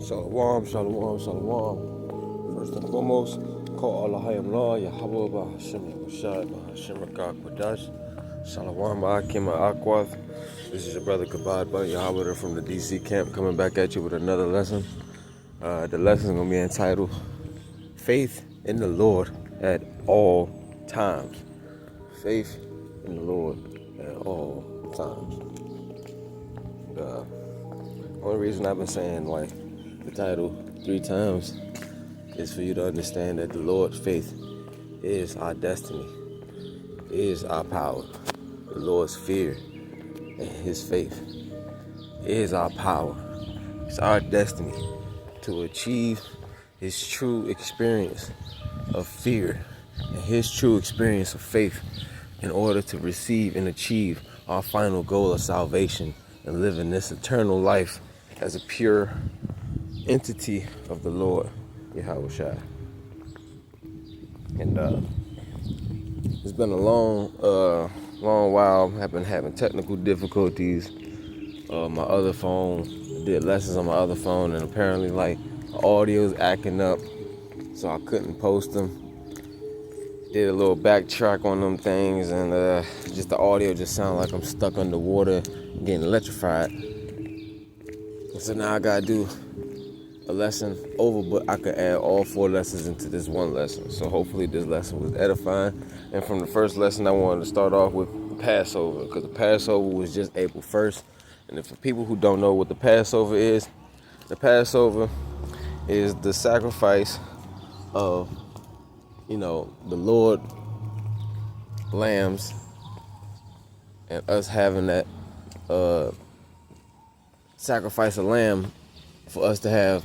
Shalom, shalom, shalom. First and foremost, call Allah Hayam Law, Yahweh Bahashim Yahushai, Bahashim Rakak Wadash, Shalom Ba'akim Akwath. This is your brother Kabad Ba Yahweh from the DC camp coming back at you with another lesson. The lesson is going to be entitled Faith in the Lord at All Times. Faith in the Lord at all times. The only reason I've been saying the title 3 times is for you to understand that the Lord's faith is our destiny, is our power. The Lord's fear and His faith is our power. It's our destiny to achieve His true experience of fear and His true experience of faith in order to receive and achieve our final goal of salvation and live in this eternal life as a pure entity of the Lord, Yahweh Shai. And it's been a long while. I've been having technical difficulties. My other phone, I did lessons on my other phone, and apparently the audio's acting up, so I couldn't post them. Did a little backtrack on them things, and just the audio just sounded like I'm stuck underwater, getting electrified. So now I gotta do a lesson over, but I could add all 4 lessons into this one lesson. So hopefully this lesson was edifying. And from the first lesson, I wanted to start off with Passover, because the Passover was just April 1st. And for people who don't know what the Passover is the sacrifice of, the Lord lambs, and us having that sacrifice a lamb for us to have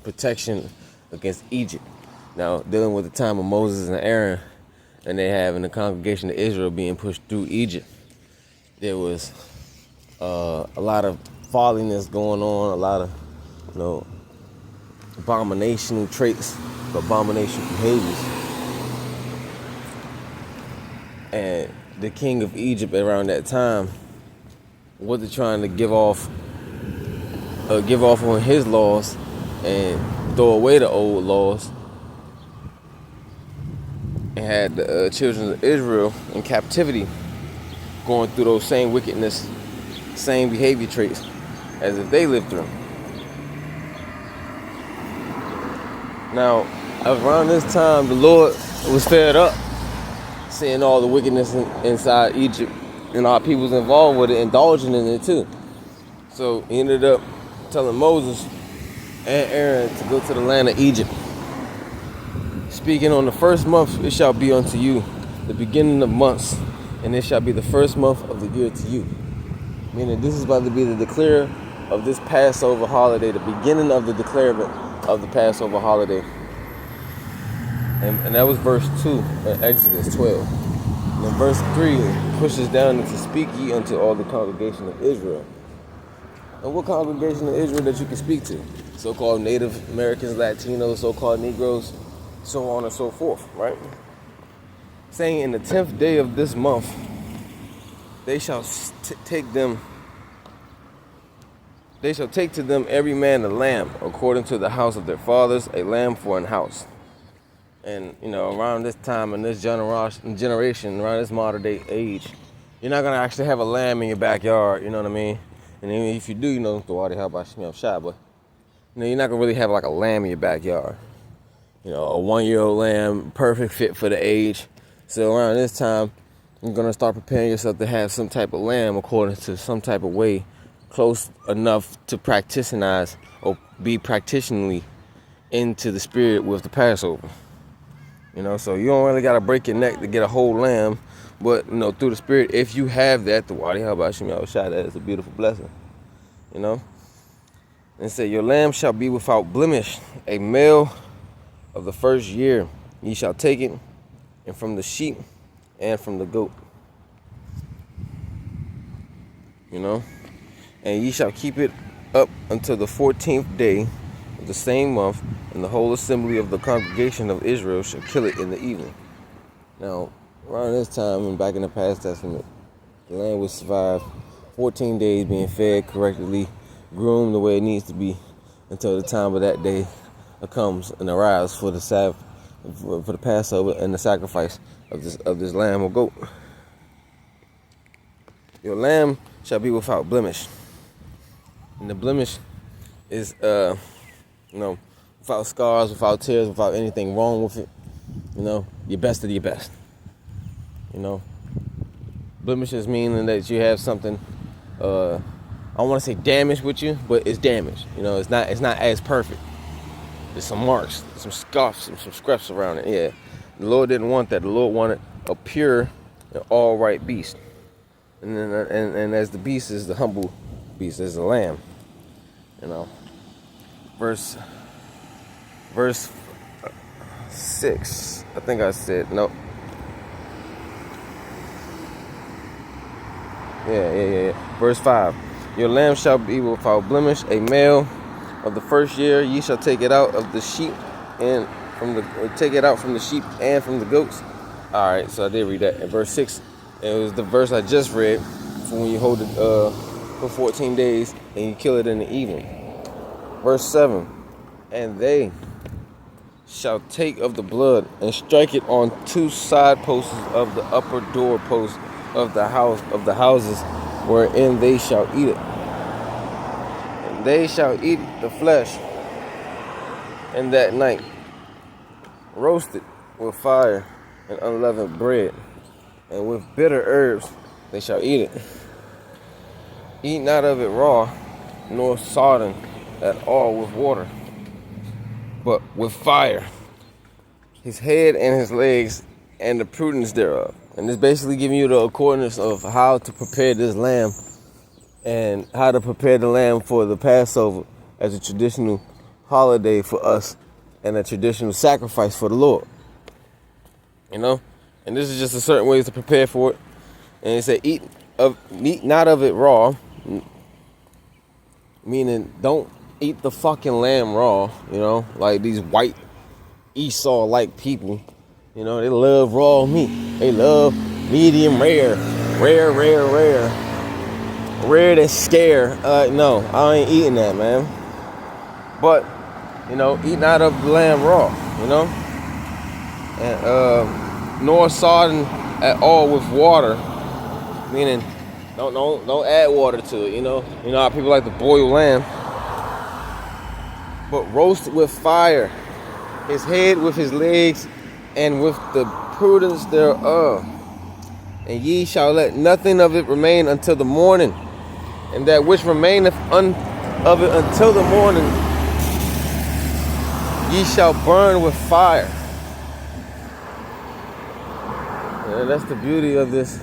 protection against Egypt. Now, dealing with the time of Moses and Aaron, and they having the congregation of Israel being pushed through Egypt, there was a lot of folliness going on, a lot of abominational traits, abomination behaviors. And the king of Egypt around that time wasn't trying to give off on his laws and throw away the old laws, and had the children of Israel in captivity going through those same wickedness, same behavior traits as if they lived through. Now, around this time, the Lord was fed up seeing all the wickedness inside Egypt, and our people's involved with it, indulging in it too. So he ended up telling Moses and Aaron to go to the land of Egypt, speaking, on the first month it shall be unto you the beginning of months, and it shall be the first month of the year to you. Meaning this is about to be the declare of this Passover holiday, the beginning of the declarement of the Passover holiday. And that was verse 2 in Exodus 12. And then verse 3 pushes down into speak ye unto all the congregation of Israel. And what congregation of Israel that you can speak to? So-called Native Americans, Latinos, so-called Negroes, so on and so forth, right? Saying in the 10th day of this month, they shall take to them every man a lamb, according to the house of their fathers, a lamb for an house. And, around this time, in this generation, around this modern day age, you're not going to actually have a lamb in your backyard, you know what I mean? And even if you do, the how about shot, but, you're not going to really have like a lamb in your backyard. A 1-year-old lamb, perfect fit for the age. So around this time, you're going to start preparing yourself to have some type of lamb according to some type of way close enough to practicinize or be practitionally into the spirit with the Passover. So you don't really got to break your neck to get a whole lamb, but, through the spirit, if you have that, the Wadi Habashim Yahushai, that is a beautiful blessing, And say, your lamb shall be without blemish, a male of the first year. Ye shall take it, and from the sheep and from the goat. And ye shall keep it up until the 14th day of the same month, and the whole assembly of the congregation of Israel shall kill it in the evening. Now, around this time, and back in the past testament, the land would survive 14 days being fed correctly, groomed the way it needs to be until the time of that day comes and arrives for the Sabbath, for the Passover and the sacrifice of this lamb or goat. Your lamb shall be without blemish, and the blemish is without scars, without tears, without anything wrong with it. Your best of your best. Blemishes meaning that you have something, I don't want to say damaged with you, but it's damaged. It's not as perfect. There's some marks, some scuffs, and some scraps around it. Yeah, the Lord didn't want that. The Lord wanted a pure and all right beast. And then, and as the beast is the humble beast, as the lamb. Verse 6. I think I said no. Yeah. Verse 5. Your lamb shall be without blemish, a male of the first year. Ye shall take it out of the sheep and from the sheep and from the goats. All right, so I did read that. In verse 6, it was the verse I just read for when you hold it for 14 days and you kill it in the evening. Verse 7. And they shall take of the blood and strike it on 2 side posts of the upper door posts of the houses wherein they shall eat it. And they shall eat the flesh in that night, roasted with fire and unleavened bread, and with bitter herbs they shall eat it. Eat not of it raw, nor sodden at all with water, but with fire, his head and his legs, and the prudence thereof. And it's basically giving you the accordance of how to prepare this lamb and how to prepare the lamb for the Passover as a traditional holiday for us and a traditional sacrifice for the Lord. And this is just a certain way to prepare for it. And it said, eat not of it raw, meaning don't eat the fucking lamb raw, like these white Esau-like people. They love raw meat. They love medium rare that's scare. No, I ain't eating that, man. But, eat not of the lamb raw, and nor sodden at all with water, meaning don't add water to it. You know how people like to boil lamb, but roast it with fire, his head with his legs, and with the prudence thereof. And ye shall let nothing of it remain until the morning, and that which remaineth of it until the morning ye shall burn with fire. And that's the beauty of this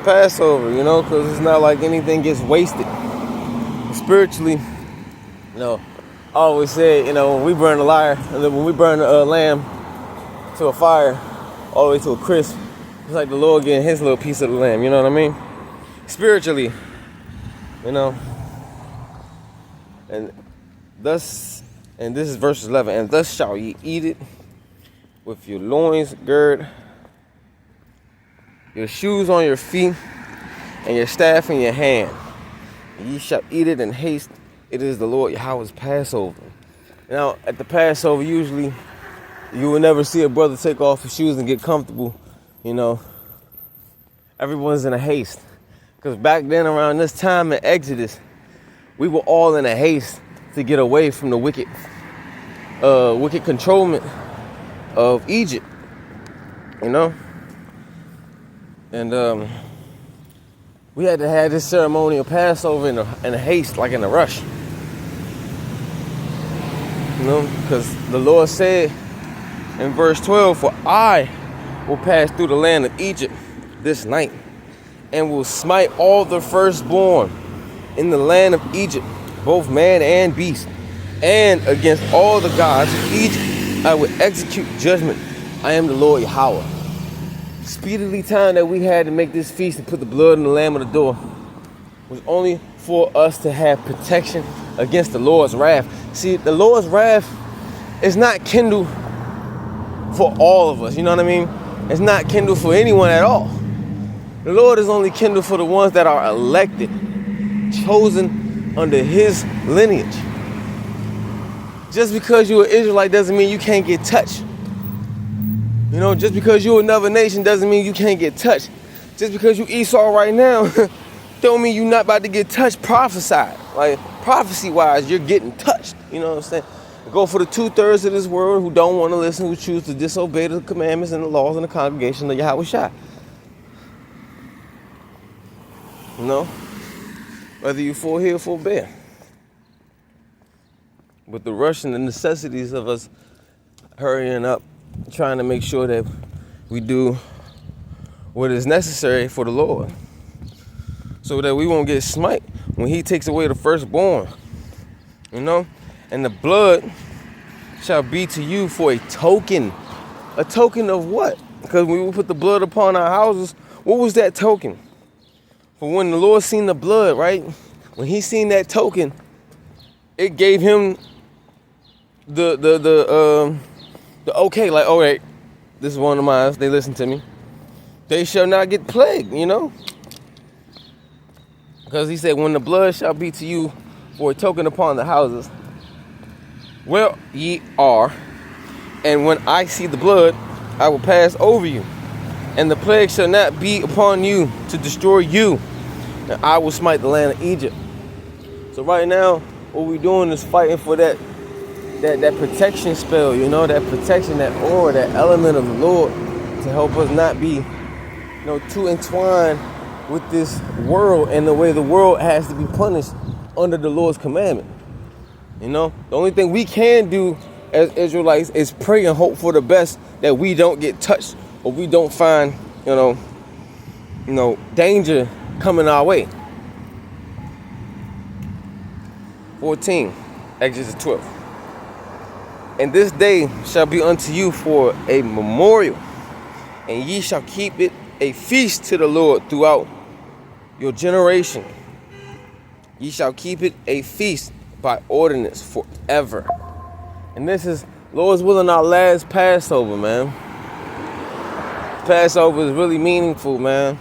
Passover, because it's not like anything gets wasted. Spiritually, I always say, when we burn when we burn a lamb to a fire, all the way to a crisp, it's like the Lord getting his little piece of the lamb, you know what I mean? Spiritually, and this is verse 11, and thus shall ye eat it with your loins girt, your shoes on your feet, and your staff in your hand. And ye shall eat it in haste. It is the Lord Yahweh's Passover. Now, at the Passover, usually, you will never see a brother take off his shoes and get comfortable, Everyone's in a haste. Because back then, around this time in Exodus, we were all in a haste to get away from the wicked controlment of Egypt, And we had to have this ceremonial Passover in a haste, like in a rush. Because the Lord said in verse 12, for I will pass through the land of Egypt this night, and will smite all the firstborn in the land of Egypt, both man and beast, and against all the gods of Egypt I will execute judgment. I am the Lord Yahweh. Speedily time that we had to make this feast and put the blood in the lamb of the door was only for us to have protection against the Lord's wrath. See, the Lord's wrath is not kindled for all of us, you know what I mean? It's not kindled for anyone at all. The Lord is only kindled for the ones that are elected chosen under his lineage. Just because you're an Israelite doesn't mean you can't get touched. You know, just because you're another nation doesn't mean you can't get touched. Just because you Esau right now don't mean you're not about to get touched. Prophesied. Like, prophecy-wise, you're getting touched. You know what I'm saying? Go for the 2/3 of this world who don't want to listen, who choose to disobey the commandments and the laws and the congregation of Yahweh Shai. You know? Whether you for here or for there. But the rush and the necessities of us hurrying up, trying to make sure that we do what is necessary for the Lord, so that we won't get smite when he takes away the firstborn. You know? And the blood shall be to you for a token. A token of what? Because when we put the blood upon our houses, what was that token? For when the Lord seen the blood, right? When he seen that token, it gave him the okay, like, all right, this is one of mine. They listen to me. They shall not get plagued, you know? Because he said, when the blood shall be to you for a token upon the houses, where ye are, and when I see the blood, I will pass over you, and the plague shall not be upon you to destroy you, and I will smite the land of Egypt. So right now, what we're doing is fighting for that protection spell, you know, that protection, that aura, that element of the Lord to help us not be, you know, too entwined with this world and the way the world has to be punished under the Lord's commandment. You know, the only thing we can do as Israelites is pray and hope for the best, that we don't get touched or we don't find, you know, danger coming our way. 14, Exodus 12. And this day shall be unto you for a memorial, and ye shall keep it a feast to the Lord throughout your generation. Ye shall keep it a feast by ordinance forever. And this is, Lord's willing, our last Passover, man. Passover is really meaningful, man.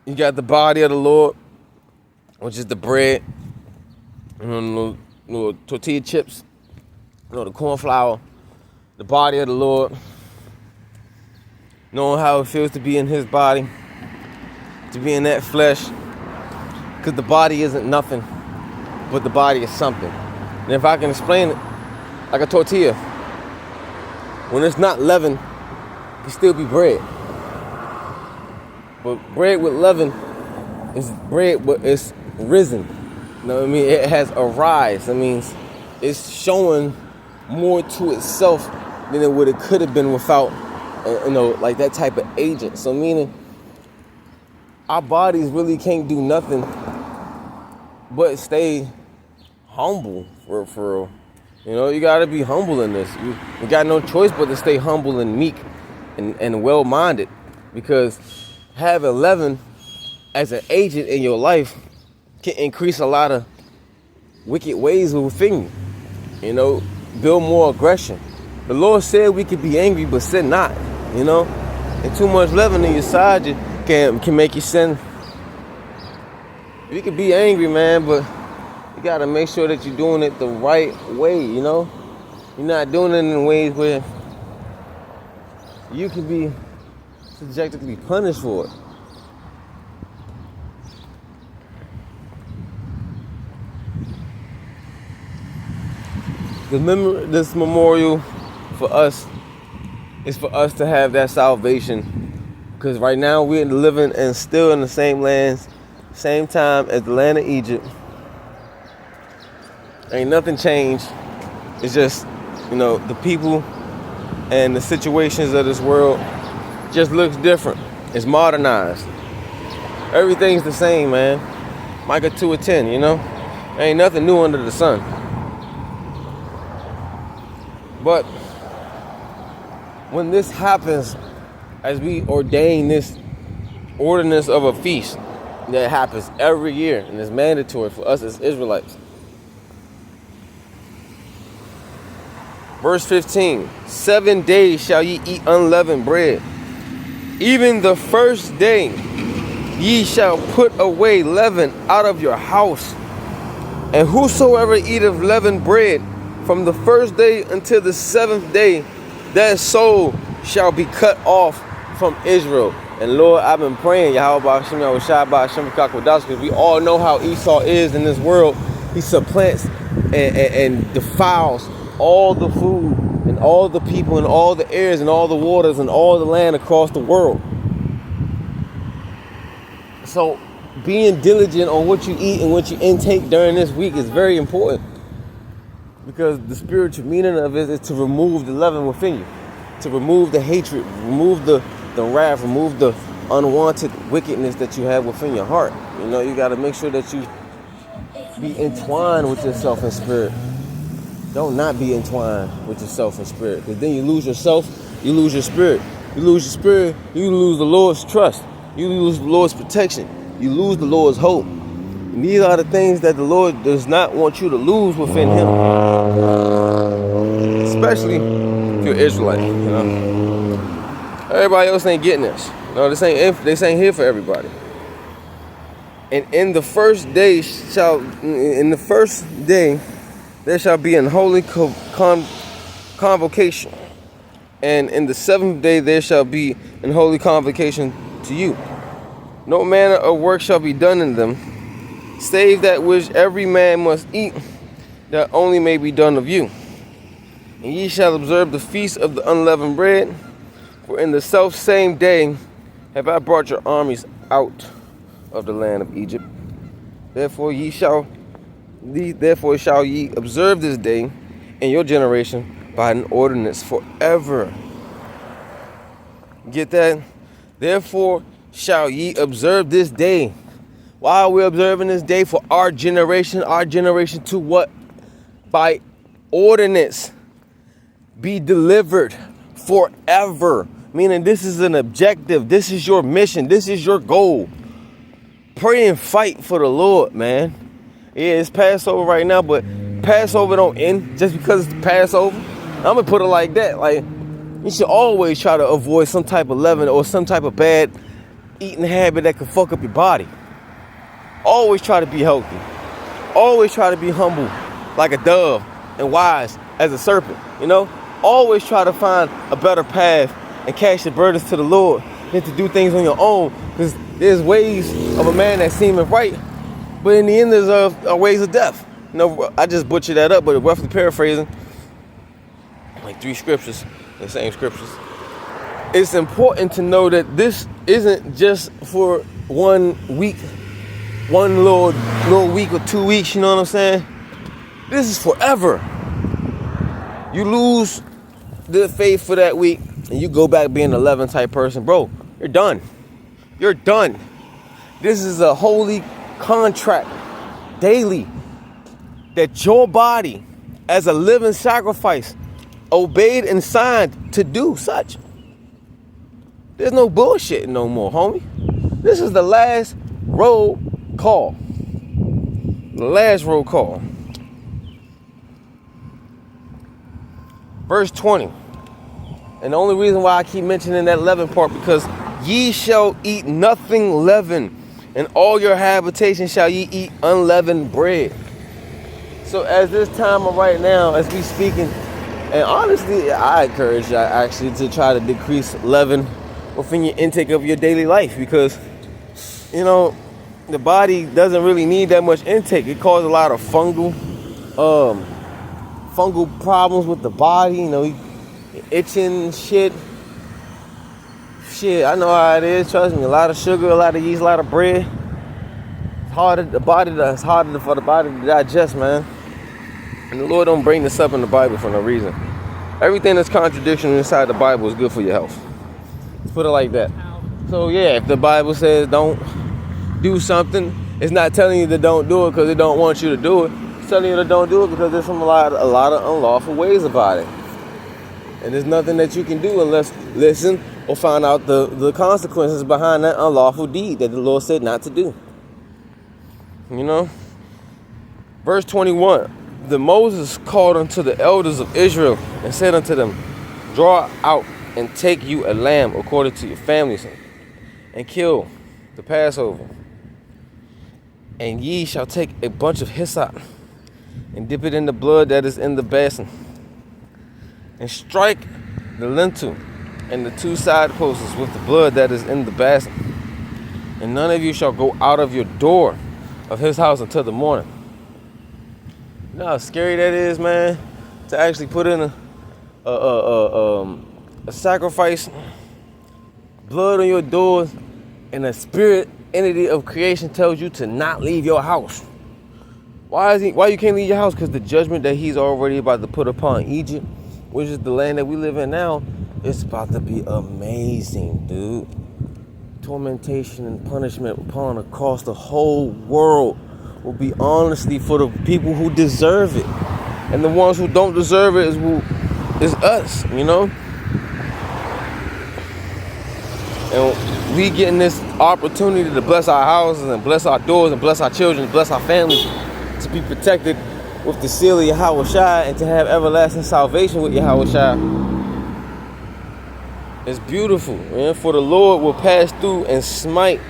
You got the body of the Lord, which is the bread, little tortilla chips, the corn flour, the body of the Lord, knowing how it feels to be in his body, to be in that flesh, because the body isn't nothing, but the body is something. And if I can explain it like a tortilla, when it's not leavened, it can still be bread. But bread with leaven is bread, but it's risen. You know what I mean? It has a rise. That means it's showing more to itself than what it could have been without, like that type of agent. So meaning, our bodies really can't do nothing but stay humble for real. You know, you gotta be humble in this. You got no choice but to stay humble and meek and well-minded, because having leaven as an agent in your life can increase a lot of wicked ways within you. You know, build more aggression. The Lord said we could be angry, but sin not. You know, and too much leaven in your side can make you sin. You can be angry, man, but you gotta make sure that you're doing it the right way. You know, you're not doing it in ways where you can be subjectively punished for it. This memorial for us is for us to have that salvation, because right now we're living and still in the same lands, same time as the land of Egypt. Ain't nothing changed. It's just, the people and the situations of this world just looks different. It's modernized. Everything's the same, man. Micah 2:10, ain't nothing new under the sun. But when this happens, as we ordain this ordinance of a feast that happens every year and is mandatory for us as Israelites. Verse 15, 7 days shall ye eat unleavened bread. Even the first day ye shall put away leaven out of your house. And whosoever eateth leavened bread from the first day until the seventh day, that soul shall be cut off from Israel. And Lord, I've been praying, Yahweh Hashem Yahushua Hashem Kakwadas, because we all know how Esau is in this world. He supplants and defiles all the food and all the people and all the airs and all the waters and all the land across the world. So being diligent on what you eat and what you intake during this week is very important, because the spiritual meaning of it is to remove the leaven within you, to remove the hatred, remove the wrath, remove the unwanted wickedness that you have within your heart. You know, you got to make sure that you be entwined with yourself and spirit. Don't not be entwined with yourself and spirit, because then you lose yourself, you lose your spirit. You lose your spirit, you lose the Lord's trust, you lose the Lord's protection, you lose the Lord's hope. And these are the things that the Lord does not want you to lose within Him, especially if you're Israelite. You know, everybody else ain't getting this. No, this ain't here for everybody. And in the first day there shall be an holy convocation, and in the seventh day there shall be an holy convocation to you. No manner of work shall be done in them, save that which every man must eat, that only may be done of you. And ye shall observe the feast of the unleavened bread, for in the self same day have I brought your armies out of the land of Egypt. Therefore shall ye observe this day in your generation by an ordinance forever. Get that? Therefore shall ye observe this day. Why are we observing this day? For our generation to what? By ordinance be delivered forever. Meaning this is an objective. This is your mission. This is your goal. Pray and fight for the Lord, man. Yeah, it's Passover right now, but Passover don't end just because it's Passover. I'm going to put it like that. Like, you should always try to avoid some type of leaven or some type of bad eating habit that could fuck up your body. Always try to be healthy. Always try to be humble like a dove and wise as a serpent, you know? Always try to find a better path and cast your burdens to the Lord than to do things on your own, because there's ways of a man that seemeth right, but in the end there's ways of death. You know, I just butchered that up, but roughly paraphrasing, like 3 scriptures, the same scriptures. It's important to know that this isn't just for 1 week, one little week or 2 weeks, you know what I'm saying? This is forever. You lose the faith for that week and you go back being an 11 type person, bro, you're done. You're done. This is a holy contract daily that your body as a living sacrifice obeyed and signed to do such. There's no bullshit no more, homie. This is the last roll call. The last roll call. Verse 20. And the only reason why I keep mentioning that leaven part, because ye shall eat nothing leavened, and all your habitation shall ye eat unleavened bread. So as this time of right now, as we speaking, and honestly, I encourage you actually to try to decrease leaven within your intake of your daily life, because, you know, the body doesn't really need that much intake. It causes a lot of fungal problems with the body, you know, itching, shit, I know how it is, trust me, a lot of sugar, a lot of yeast, a lot of bread. It's harder for the body to digest, man. And the Lord don't bring this up in the Bible for no reason. Everything that's contradiction inside the Bible is good for your health. Let's put it like that. So yeah, if the Bible says don't do something, it's not telling you to don't do it because it don't want you to do it. It's telling you to don't do it because there's a lot of unlawful ways about it. And there's nothing that you can do unless listen or find out the consequences behind that unlawful deed that the Lord said not to do. You know? Verse 21. The Moses called unto the elders of Israel and said unto them, draw out and take you a lamb according to your families, and kill the Passover. And ye shall take a bunch of hyssop and dip it in the blood that is in the basin, and strike the lintel and the two side posts with the blood that is in the basin. And none of you shall go out of your door of his house until the morning. You know how scary that is, man? To actually put in a sacrifice, blood on your doors, and a spirit entity of creation tells you to not leave your house. Why you can't leave your house? Because the judgment that he's already about to put upon Egypt, which is the land that we live in now, it's about to be amazing, dude. Tormentation and punishment upon across the whole world will be honestly for the people who deserve it. And the ones who don't deserve it is us, you know? And we getting this opportunity to bless our houses and bless our doors and bless our children and bless our families, to be protected with the seal of Yahweh Shai and to have everlasting salvation with Yahweh Shai. It's beautiful, man. For the Lord will pass through and smite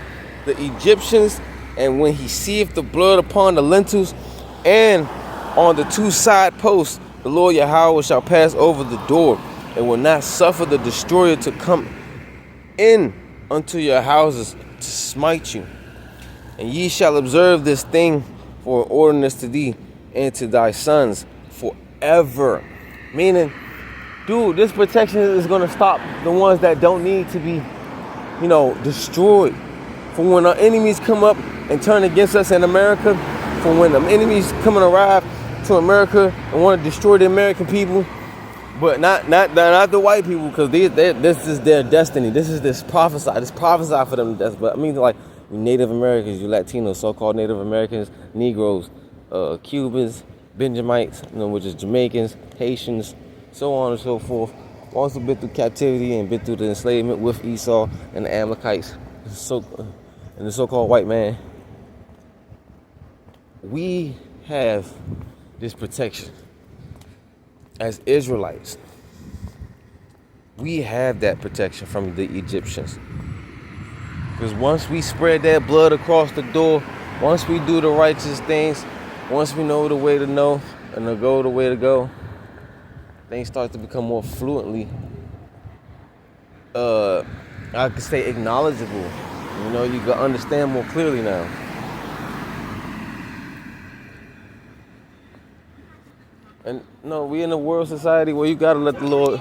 the Egyptians, and when he seeth the blood upon the lintels and on the two side posts, the Lord Yahweh shall pass over the door and will not suffer the destroyer to come in unto your houses to smite you. And ye shall observe this thing for an ordinance to thee and to thy sons forever. Meaning, dude, this protection is going to stop the ones that don't need to be, destroyed. For when our enemies come up and turn against us in America, for when the enemies come and arrive to America and want to destroy the American people, but not the white people, because this is their destiny. This prophesy for them. But I mean, like, you Native Americans, you Latinos, so-called Native Americans, Negroes, Cubans, Benjamites, which is Jamaicans, Haitians, so on and so forth. Also been through captivity and been through the enslavement with Esau and the Amalekites, and the so-called white man. We have this protection as Israelites. We have that protection from the Egyptians. Because once we spread that blood across the door, once we do the righteous things, once we know the way to know and the way to go, things start to become more fluently, I could say acknowledgeable. You can understand more clearly now. And no, we in a world society where you gotta let the Lord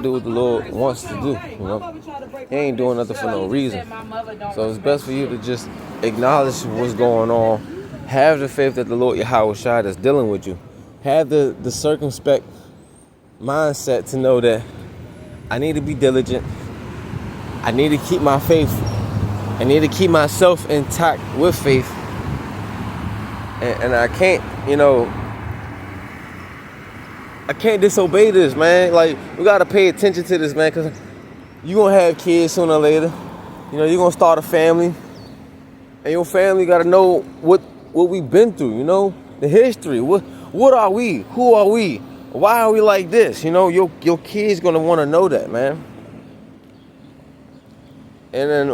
do what the Lord wants to do. He ain't doing nothing for no reason. So it's best for you to just acknowledge what's going on. Have the faith that the Lord Yahweh Shai is dealing with you. Have the circumspect mindset to know that I need to be diligent. I need to keep my faith. I need to keep myself intact with faith. And I can't, I can't disobey this, man. Like, we got to pay attention to this, man, because you're going to have kids sooner or later. You're going to start a family. And your family got to know what we've been through, the history. What are we? Who are we? Why are we like this? Your kid's going to want to know that, man. And then,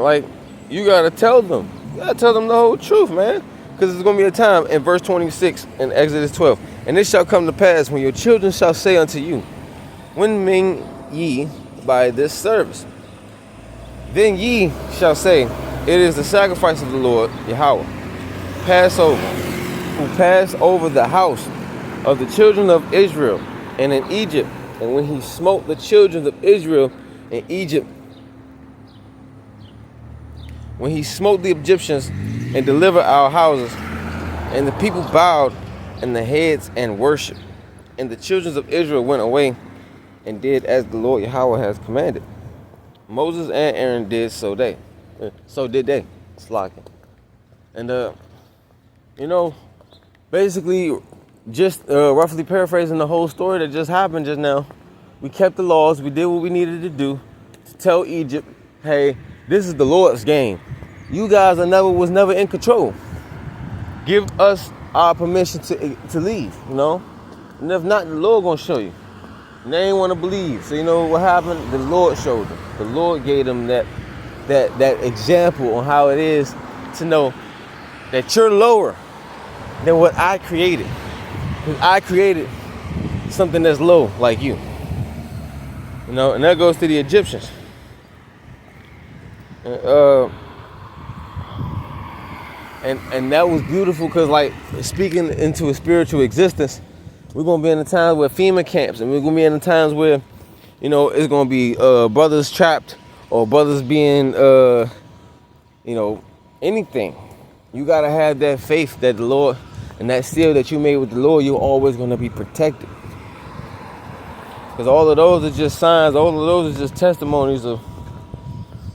you got to tell them. You got to tell them the whole truth, man. Because there's going to be a time in verse 26 in Exodus 12. And it shall come to pass when your children shall say unto you, when mean ye by this service? Then ye shall say, it is the sacrifice of the Lord Yahweh, Passover, who passed over the house of the children of Israel and in Egypt. And when he smote the children of Israel in Egypt, when he smote the Egyptians and delivered our houses, and the people bowed in the heads and worship. And the children of Israel went away and did as the Lord Yahweh has commanded. Moses and Aaron did so did they. Slacking. And basically just roughly paraphrasing the whole story that just happened just now. We kept the laws, we did what we needed to do to tell Egypt, hey, this is the Lord's game. You guys was never in control. Give us our permission to leave, And if not, the Lord gonna show you. And they ain't want to believe. So what happened? The Lord showed them. The Lord gave them that that example on how it is to know that you're lower than what I created. Because I created something that's low like you. You know, and that goes to the Egyptians. And that was beautiful because, like, speaking into a spiritual existence, we're going to be in the times where FEMA camps, and we're going to be in the times where, you know, it's going to be brothers trapped or brothers being, you know, anything. You got to have that faith that the Lord and that seal that you made with the Lord, you're always going to be protected. Because all of those are just signs, all of those are just testimonies of,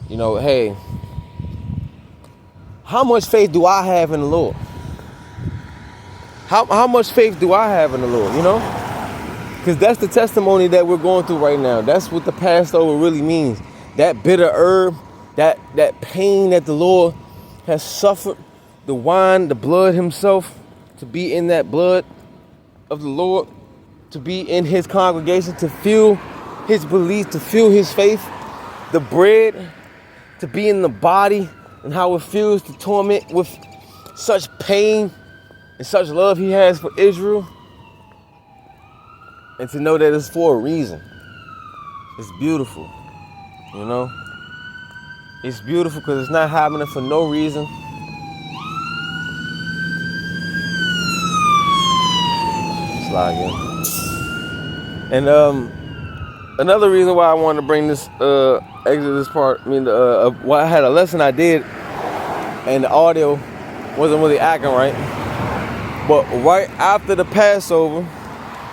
you know, hey, how much faith do I have in the Lord? How much faith do I have in the Lord, you know? Because that's the testimony that we're going through right now. That's what the Passover really means. That bitter herb, that pain that the Lord has suffered, the wine, the blood himself, to be in that blood of the Lord, to be in his congregation, to feel his belief, to feel his faith, the bread, to be in the body, and how it feels to torment with such pain and such love he has for Israel. And to know that it's for a reason. It's beautiful, you know? It's beautiful because it's not happening for no reason. Slide again. And another reason why I wanted to bring this Exodus part, I had a lesson I did and the audio wasn't really acting right. But right after the Passover,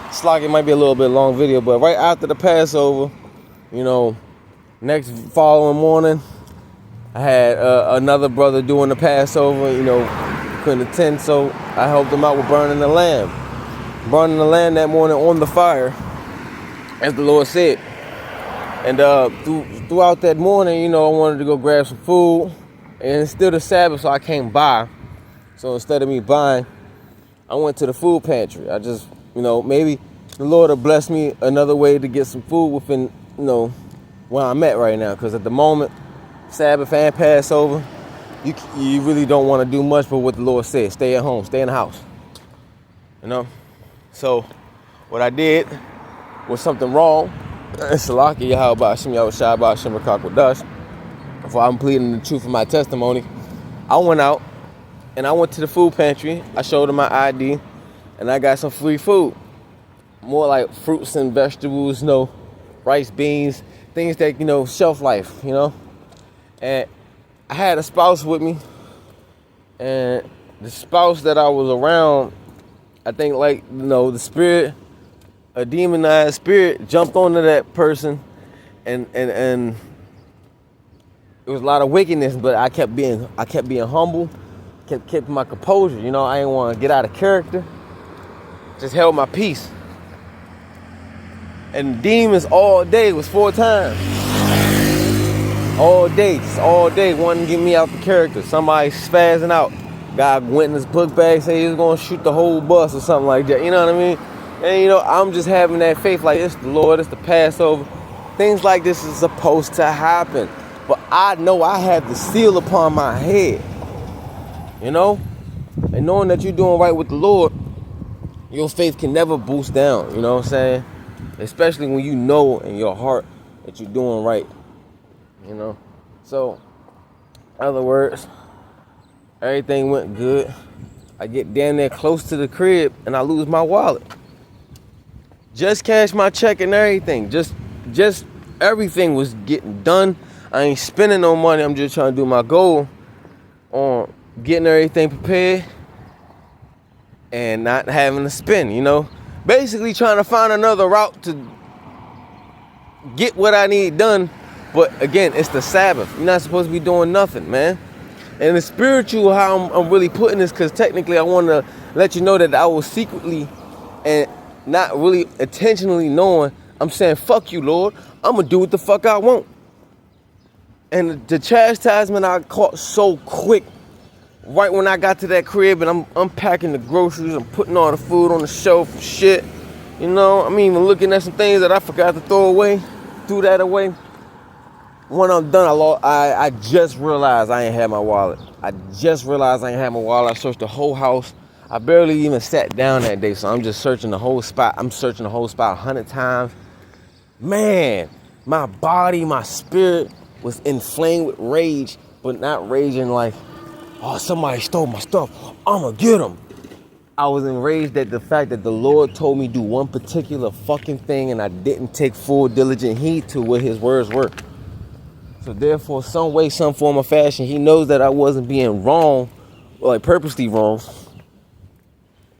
it's like it might be a little bit long video, but right after the Passover, you know, next following morning, I had another brother doing the Passover, you know, couldn't attend, so I helped him out with burning the lamb. Burning the lamb that morning on the fire, as the Lord said. And throughout that morning, you know, I wanted to go grab some food, and it's still the Sabbath, so I came by. So instead of me buying, I went to the food pantry. I just, you know, maybe the Lord will bless me another way to get some food within, you know, where I'm at right now. Because at the moment, Sabbath and Passover, you really don't want to do much but what the Lord said. Stay at home, stay in the house. You know? So what I did was something wrong. Salaki Yahweh Hashem Yahushua Hashem Rakakwadash. Before I'm pleading the truth of my testimony, I went out and I went to the food pantry. I showed them my ID and I got some free food. More like fruits and vegetables, you know, rice, beans, things that, you know, shelf life, you know. And I had a spouse with me, and the spouse that I was around, I think, like, you know, the spirit, a demonized spirit jumped onto that person, and it was a lot of wickedness, but I kept being humble, kept my composure, you know. I didn't want to get out of character, just held my peace. And demons all day was 4 times. All day, just all day, wanting to get me out the character. Somebody spazzing out. God went in his book bag, say he was going to shoot the whole bus or something like that. You know what I mean? And, you know, I'm just having that faith, like, it's the Lord, it's the Passover. Things like this is supposed to happen. But I know I have the seal upon my head. You know? And knowing that you're doing right with the Lord, your faith can never boost down. You know what I'm saying? Especially when you know in your heart that you're doing right. You know? So, in other words, everything went good. I get down there close to the crib and I lose my wallet. Just cashed my check and everything. Just everything was getting done. I ain't spending no money. I'm just trying to do my goal on getting everything prepared and not having to spend, you know. Basically trying to find another route to get what I need done. But again, it's the Sabbath. You're not supposed to be doing nothing, man. And the spiritual, how I'm really putting this, because technically I want to let you know that I was secretly and not really intentionally knowing, I'm saying, fuck you, Lord. I'm going to do what the fuck I want. And the chastisement I caught so quick, right when I got to that crib and I'm unpacking the groceries, I'm putting all the food on the shelf and shit. You know, I'm even looking at some things that I forgot to throw that away. when I'm done, I just realized I ain't had my wallet. I just realized I ain't had my wallet. I searched the whole house. I barely even sat down that day, so I'm just searching the whole spot. I'm searching the whole spot 100 times. Man, my body, my spirit was inflamed with rage, but not raging like, oh, somebody stole my stuff, I'ma get them. I was enraged at the fact that the Lord told me do one particular fucking thing and I didn't take full diligent heed to what his words were. So therefore, some way, some form of fashion, he knows that I wasn't being wrong, like purposely wrong.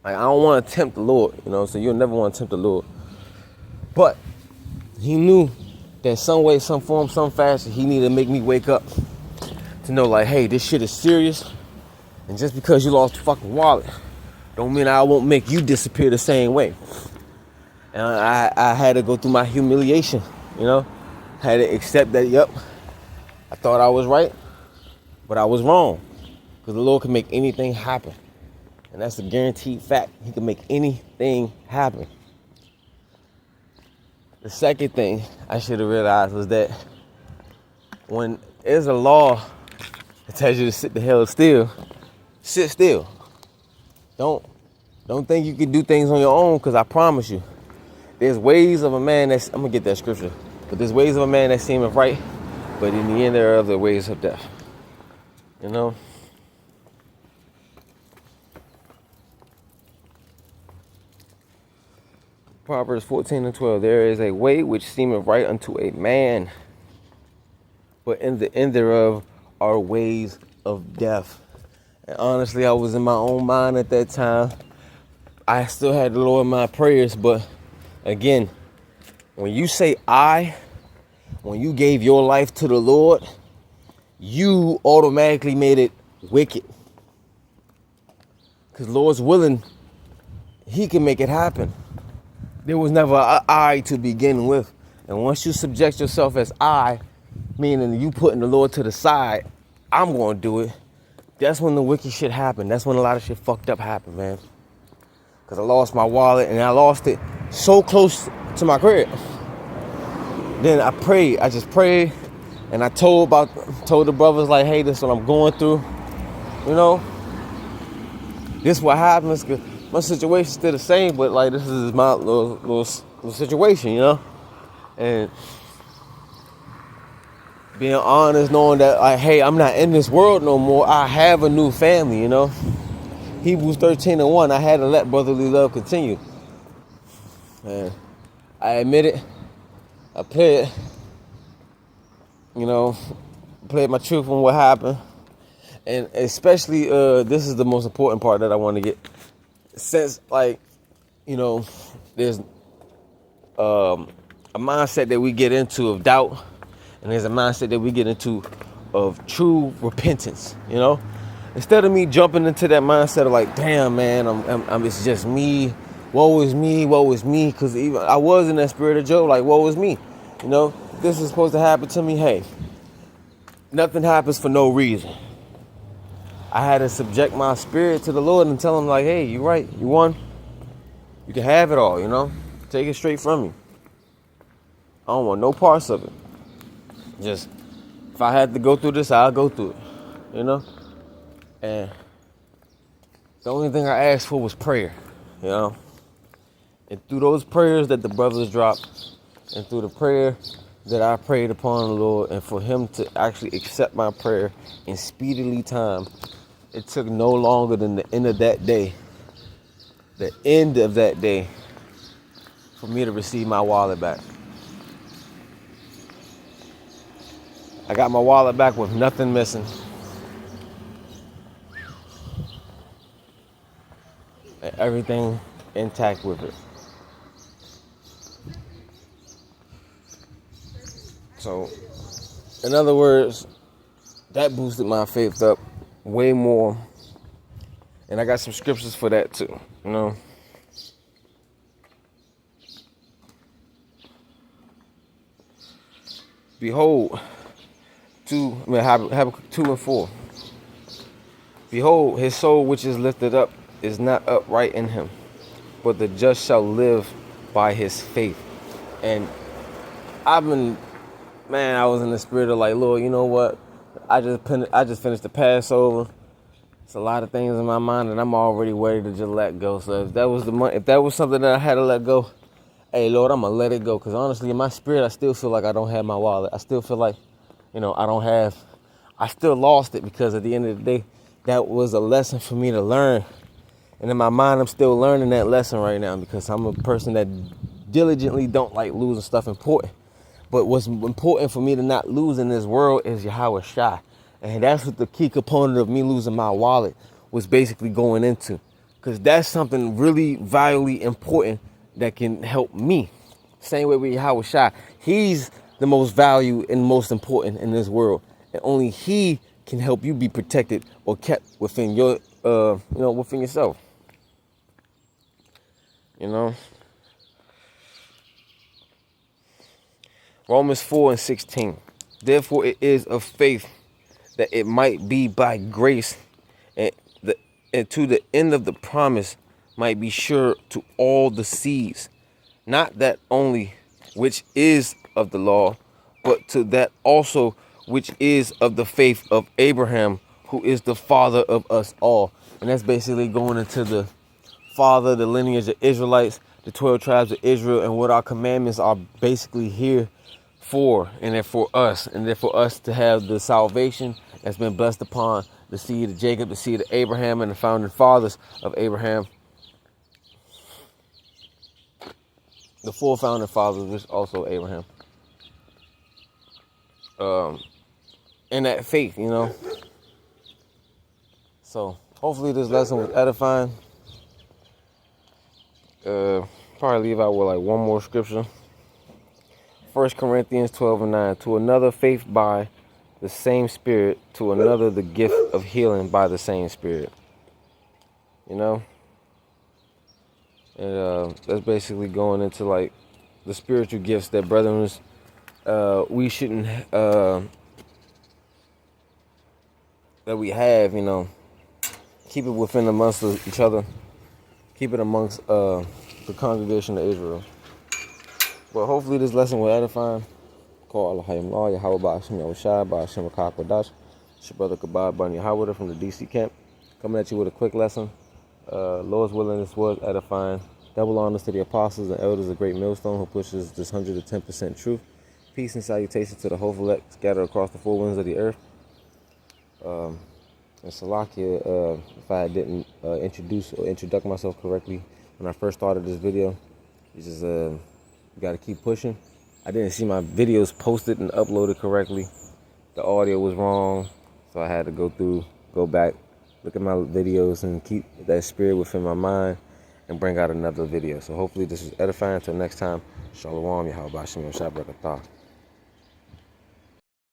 Like, I don't want to tempt the Lord, so you'll never want to tempt the Lord. But he knew that some way, some form, some fashion, he needed to make me wake up to know, like, hey, this shit is serious. And just because you lost the fucking wallet, don't mean I won't make you disappear the same way. And I had to go through my humiliation, had to accept that, yep, I thought I was right, but I was wrong. Because the Lord can make anything happen. And that's a guaranteed fact. He can make anything happen. The second thing I should have realized was that when there's a law that tells you to sit the hell still, sit still. Don't think you can do things on your own, because I promise you, there's ways of a man that's, I'm going to get that scripture, but there's ways of a man that seemeth right, but in the end thereof the ways of death. Proverbs 14:12, there is a way which seemeth right unto a man, but in the end thereof are ways of death. And honestly, I was in my own mind at that time. I still had the Lord in my prayers, but again, when you say when you gave your life to the Lord, you automatically made it wicked. Because Lord's willing, he can make it happen. There was never an I to begin with. And once you subject yourself as I, meaning you putting the Lord to the side, I'm going to do it. That's when the wicked shit happened. That's when a lot of shit fucked up happened, man. Because I lost my wallet, and I lost it so close to my crib. Then I prayed. I just prayed, and I told the brothers, like, hey, this is what I'm going through. This is what happens. Cause my situation's still the same, but like, this is my little situation, and being honest, knowing that, like, hey, I'm not in this world no more. I have a new family, Hebrews 13:1, I had to let brotherly love continue. And I admit it. I played my truth on what happened. And especially, this is the most important part that I want to get. Since, like, there's a mindset that we get into of doubt, and there's a mindset that we get into of true repentance, Instead of me jumping into that mindset of like, damn, man, it's just me, woe is me, because even I was in that spirit of Job, like, woe is me, this is supposed to happen to me. Hey, nothing happens for no reason. I had to subject my spirit to the Lord and tell him, like, hey, you're right, you won. You can have it all, Take it straight from me. I don't want no parts of it. Just, if I had to go through this, I'll go through it, And the only thing I asked for was prayer, And through those prayers that the brothers dropped, and through the prayer that I prayed upon the Lord, and for him to actually accept my prayer in speedily time, it took no longer than the end of that day, for me to receive my wallet back. I got my wallet back with nothing missing. And everything intact with it. So, in other words, that boosted my faith up way more. And I got some scriptures for that too, Behold, Habakkuk 2:4. Behold, his soul which is lifted up is not upright in him, but the just shall live by his faith. And I've been man, I was in the spirit of like, Lord, you know what? I just finished the Passover. It's a lot of things in my mind, and I'm already ready to just let go. So if that was something that I had to let go, hey Lord, I'm gonna let it go. Cause honestly, in my spirit, I still feel like I don't have my wallet. I still feel like, I still lost it, because at the end of the day, that was a lesson for me to learn. And in my mind, I'm still learning that lesson right now, because I'm a person that diligently don't like losing stuff important. But what's important for me to not lose in this world is Yahweh Shai. And that's what the key component of me losing my wallet was basically going into. Because that's something really vitally important that can help me. Same way with Yahweh Shai. He's the most valued and most important in this world. And only he can help you be protected or kept within your, within yourself. You know? Romans 4:16. Therefore it is of faith that it might be by grace, and to the end of the promise might be sure to all the seeds, not that only which is of the law, but to that also which is of the faith of Abraham, who is the father of us all. And that's basically going into the father, the lineage of Israelites, the 12 tribes of Israel, and what our commandments are basically here for, and they're for us, and they're for us to have the salvation that's been blessed upon the seed of Jacob, the seed of Abraham, and the founding fathers of Abraham, the four founding fathers, which also Abraham. And that faith, So hopefully this lesson was edifying. Probably leave out with like one more scripture. 1 Corinthians 12:9. To another faith by the same Spirit, to another the gift of healing by the same Spirit. And that's basically going into like the spiritual gifts that brethren, we shouldn't, that we have, keep it within amongst each other. Keep it amongst the congregation of Israel. But hopefully this lesson will edify. Call Allahayim Law, Yahweh Ba'ashim Yahushai, Ba'ashim Akakwadash. It's your brother Kabad Bani Yahweh from the DC camp. Coming at you with a quick lesson. Lord's willing, this was edifying. Double honors to the apostles and elders of Great Millstone who pushes this 110% truth. Peace and salutations to the whole elect scattered across the four winds of the earth. And Salakia, if I didn't introduce myself correctly when I first started this video, it's just got to keep pushing. I didn't see my videos posted and uploaded correctly. The audio was wrong, so I had to go back, look at my videos, and keep that spirit within my mind and bring out another video. So hopefully this is edifying. Until next time, Shalom, Yahweh B'Shem Yahshua Barakatah.